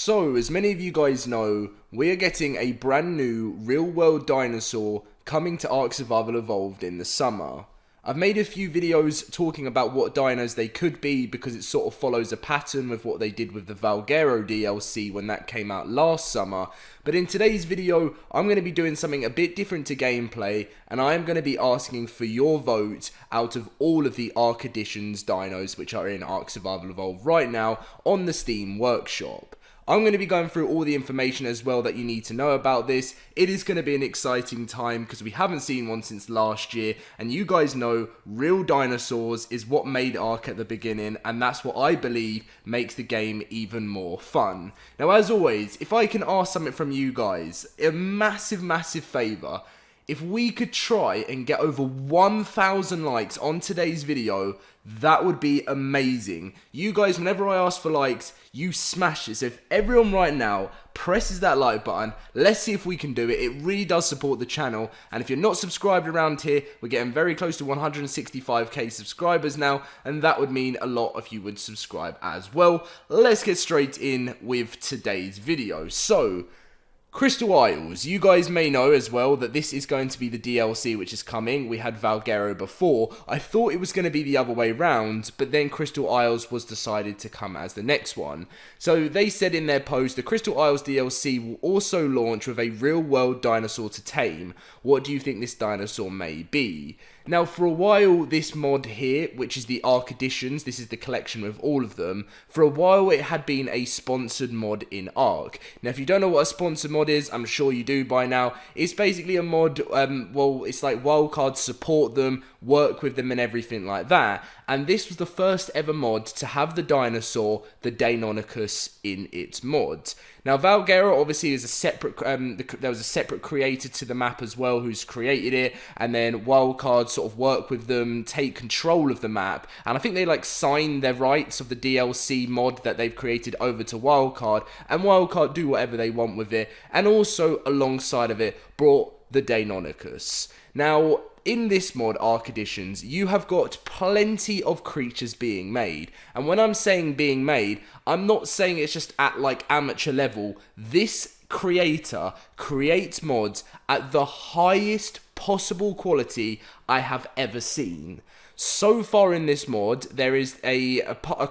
So, as many of you guys know, we're getting a brand new real-world dinosaur coming to Ark Survival Evolved in the summer. I've made a few videos talking about what dinos they could be because it sort of follows a pattern with what they did with the Valguero DLC when that came out last summer. But in today's video, I'm going to be doing something a bit different to gameplay, and I am going to be asking for your vote out of all of the Ark Editions dinos which are in Ark Survival Evolved right now on the Steam Workshop. I'm going to be going through all the information as well that you need to know about this. It is going to be an exciting time because we haven't seen one since last year, and you guys know real dinosaurs is what made Ark at the beginning, and that's what I believe makes the game even more fun. Now, as always, if I can ask something from you guys, a massive favour. If we could try and get over 1,000 likes on today's video, that would be amazing. You guys, whenever I ask for likes, you smash it. So if everyone right now presses that like button, let's see if we can do it. It really does support the channel. And if you're not subscribed around here, we're getting very close to 165k subscribers now, and that would mean a lot if you would subscribe as well. Let's get straight in with today's video. So, Crystal Isles, you guys may know as well that this is going to be the DLC which is coming. We had Valguero before. I thought it was going to be the other way round, but then Crystal Isles was decided to come as the next one. So they said in their post, the Crystal Isles DLC will also launch with a real-world dinosaur to tame. What do you think this dinosaur may be? Now, for a while, this mod here, which is the ARK Editions, this is the collection with all of them, for a while it had been a sponsored mod in Ark. Now, if you don't know what a sponsored mod is, I'm sure you do by now. It's basically a mod, well, it's like wildcards support them, work with them and everything like that. And this was the first ever mod to have the dinosaur, the Deinonychus, in its mod. Now, Valguero obviously is a separate, there was a separate creator to the map as well who's created it, and then wildcards sort of work with them, take control of the map, and I think they like signed their rights of the DLC mod that they've created over to Wildcard, and Wildcard do whatever they want with it, and also alongside of it brought the Deinonychus. Now, in this mod, Ark Editions, you have got plenty of creatures being made. And when I'm saying being made, I'm not saying it's just at like amateur level. This creator creates mods at the highest possible quality I have ever seen. So far in this mod, there is a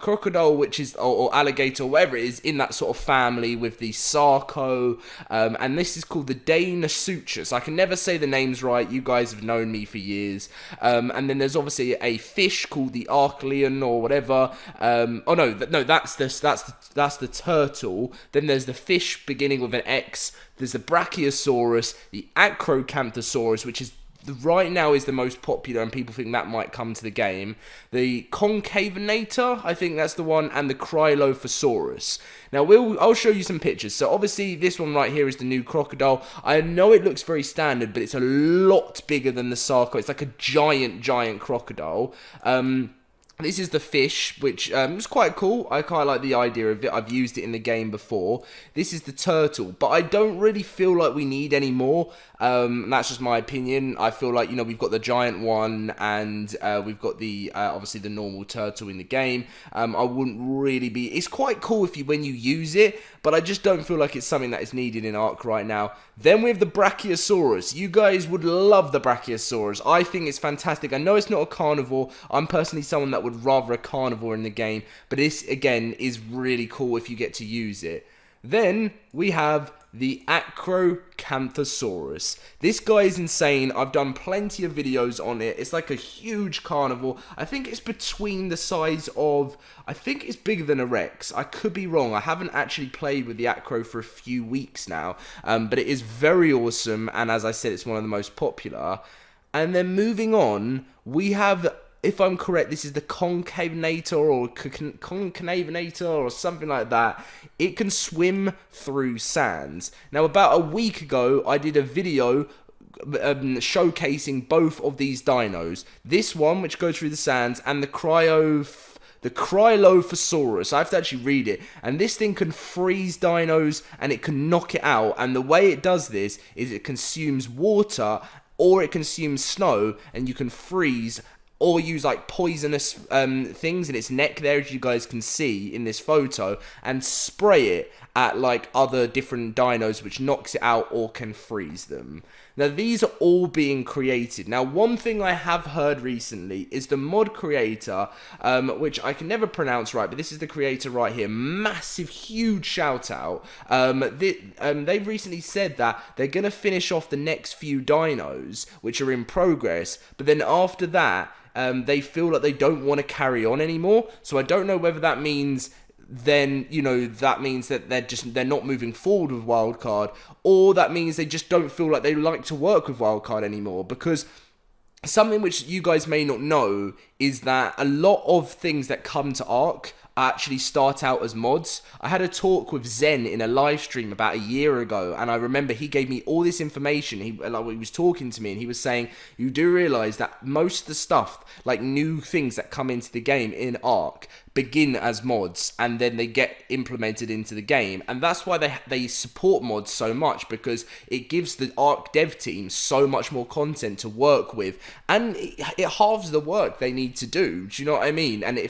crocodile, which is, or alligator, or whatever it is, in that sort of family with the Sarco, and this is called the Dinosaur. I can never say the names right, you guys have known me for years, and then there's obviously a fish called the Archleon, or whatever, oh no, that's the turtle, then there's the fish beginning with an X, there's the Brachiosaurus, the Acrocanthosaurus, which is right now is the most popular, and people think that might come to the game. The Concavenator, I think that's the one, and the Cryolophosaurus. Now, I'll show you some pictures. So, obviously, this one right here is the new crocodile. I know it looks very standard, but it's a lot bigger than the Sarco. It's like a giant crocodile. This is the fish, which is quite cool. I quite like the idea of it. I've used it in the game before. This is the turtle, but I don't really feel like we need any more. That's just my opinion. I feel like, you know, we've got the giant one, and we've got the obviously the normal turtle in the game. I wouldn't really be. It's quite cool when you use it, but I just don't feel like it's something that is needed in Ark right now. Then we have the Brachiosaurus. You guys would love the Brachiosaurus. I think it's fantastic. I know it's not a carnivore. I'm personally someone that would rather a carnivore in the game, but this again is really cool if you get to use it. Then we have the Acrocanthosaurus. This guy is insane. I've done plenty of videos on it. It's like a huge carnivore. I think it's between the size of, I think it's bigger than a Rex. I could be wrong. I haven't actually played with the Acro for a few weeks now, but it is very awesome, and as I said, it's one of the most popular. And then moving on, we have, if I'm correct, this is the Concavenator or Concavenator or something like that. It can swim through sands. Now, about a week ago, I did a video showcasing both of these dinos. This one, which goes through the sands, and the Cryolophosaurus. I have to actually read it. And this thing can freeze dinos, and it can knock it out. And the way it does this is it consumes water, or it consumes snow, and you can freeze or use like poisonous things in its neck there, as you guys can see in this photo, and spray it at like other different dinos, which knocks it out or can freeze them. Now these are all being created. Now one thing I have heard recently is the mod creator, which I can never pronounce right, but this is the creator right here, massive huge shout out. They've recently said that they're going to finish off the next few dinos which are in progress, but then after that they feel like they don't want to carry on anymore. So I don't know whether that means then, you know, that means that they're not moving forward with Wildcard, or that means they just don't feel like they like to work with Wildcard anymore. Because something which you guys may not know is that a lot of things that come to Ark actually start out as mods. I had a talk with Zen in a live stream about a year ago, and I remember he gave me all this information. He was talking to me, and he was saying, you do realize that most of the stuff, like new things that come into the game in Ark, begin as mods and then they get implemented into the game. And that's why they support mods so much, because it gives the Ark dev team so much more content to work with, and it halves the work they need to do. Do you know what I mean? And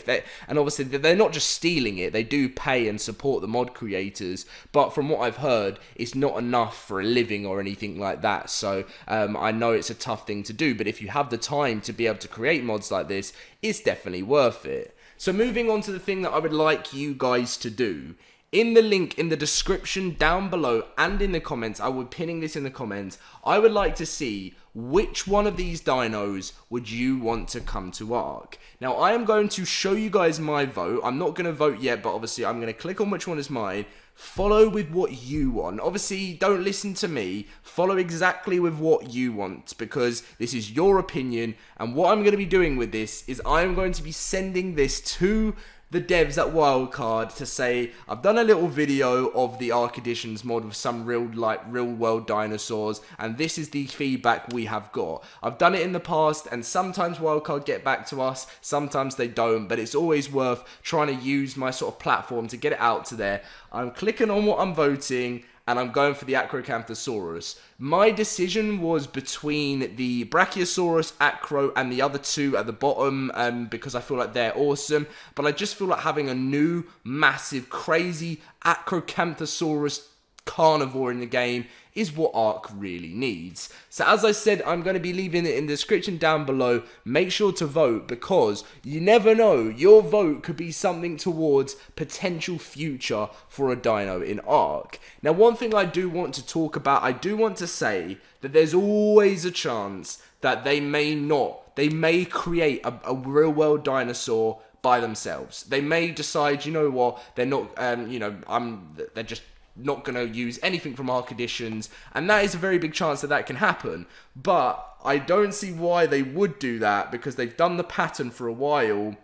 obviously they're not just stealing it, they do pay and support the mod creators, but from what I've heard, it's not enough for a living or anything like that. So I know it's a tough thing to do, but if you have the time to be able to create mods like this, it's definitely worth it. So moving on to the thing that I would like you guys to do. In the link in the description down below and in the comments, I will be pinning this in the comments, I would like to see which one of these dinos would you want to come to Ark. Now I am going to show you guys my vote. I'm not going to vote yet, but obviously I'm going to click on which one is mine. Follow with what you want. Obviously, don't listen to me. Follow exactly with what you want, because this is your opinion. And what I'm going to be doing with this is I'm going to be sending this to the devs at Wildcard to say, I've done a little video of the Ark Editions mod with some real world dinosaurs, and this is the feedback we have got. I've done it in the past, and sometimes Wildcard get back to us, sometimes they don't, but it's always worth trying to use my sort of platform to get it out to there. I'm clicking on what I'm voting, and I'm going for the Acrocanthosaurus. My decision was between the Brachiosaurus, Acro, and the other two at the bottom, because I feel like they're awesome, but I just feel like having a new, massive, crazy Acrocanthosaurus carnivore in the game is what Ark really needs. So as I said, I'm going to be leaving it in the description down below. Make sure to vote, because you never know, your vote could be something towards potential future for a dino in Ark. Now one thing I do want to talk about, I do want to say that there's always a chance that they may create a real world dinosaur by themselves. They may decide, you know what, they're not, they're just not going to use anything from Ark Editions, and that is a very big chance that that can happen. But I don't see why they would do that, because they've done the pattern for a while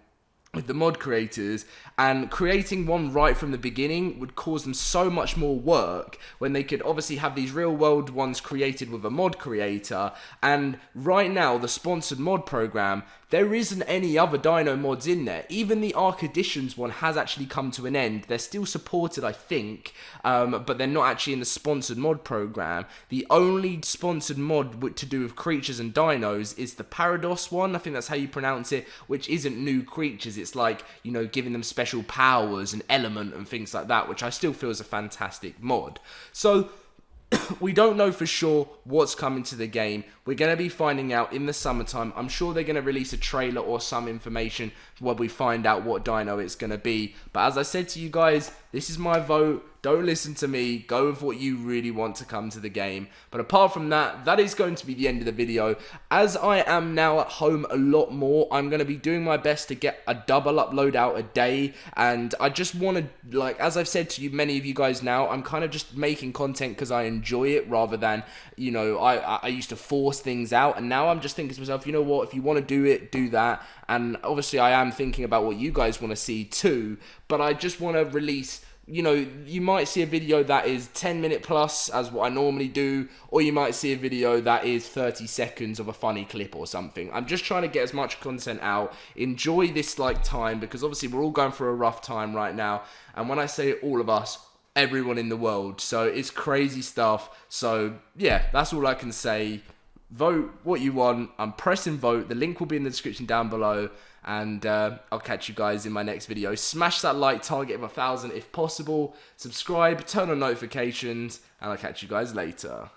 with the mod creators, and creating one right from the beginning would cause them so much more work when they could obviously have these real world ones created with a mod creator. And right now, the sponsored mod program, there isn't any other dino mods in there. Even the Ark Editions one has actually come to an end. They're still supported, I think, but they're not actually in the sponsored mod program. The only sponsored mod to do with creatures and dinos is the Parados one, I think that's how you pronounce it, which isn't new creatures. It's like, you know, giving them special powers and element and things like that, which I still feel is a fantastic mod. So we don't know for sure what's coming to the game. We're going to be finding out in the summertime. I'm sure they're going to release a trailer or some information where we find out what dino it's going to be. But as I said to you guys, this is my vote. Don't listen to me. Go with what you really want to come to the game. But apart from that, that is going to be the end of the video. As I am now at home a lot more, I'm going to be doing my best to get a double upload out a day. And I just want to, like, as I've said to you, many of you guys now, I'm kind of just making content because I enjoy it, rather than, you know, I used to force things out. And now I'm just thinking to myself, you know what, if you want to do it, do that. And obviously I am thinking about what you guys want to see too. But I just want to release, you know, you might see a video that is 10-minute plus, as what I normally do, or you might see a video that is 30 seconds of a funny clip or something. I'm just trying to get as much content out, enjoy this like time, because obviously we're all going through a rough time right now, and when I say all of us, everyone in the world, so it's crazy stuff. So yeah, that's all I can say. Vote what you want. I'm pressing vote. The link will be in the description down below. And I'll catch you guys in my next video. Smash that like target of 1,000 if possible. Subscribe, turn on notifications, and I'll catch you guys later.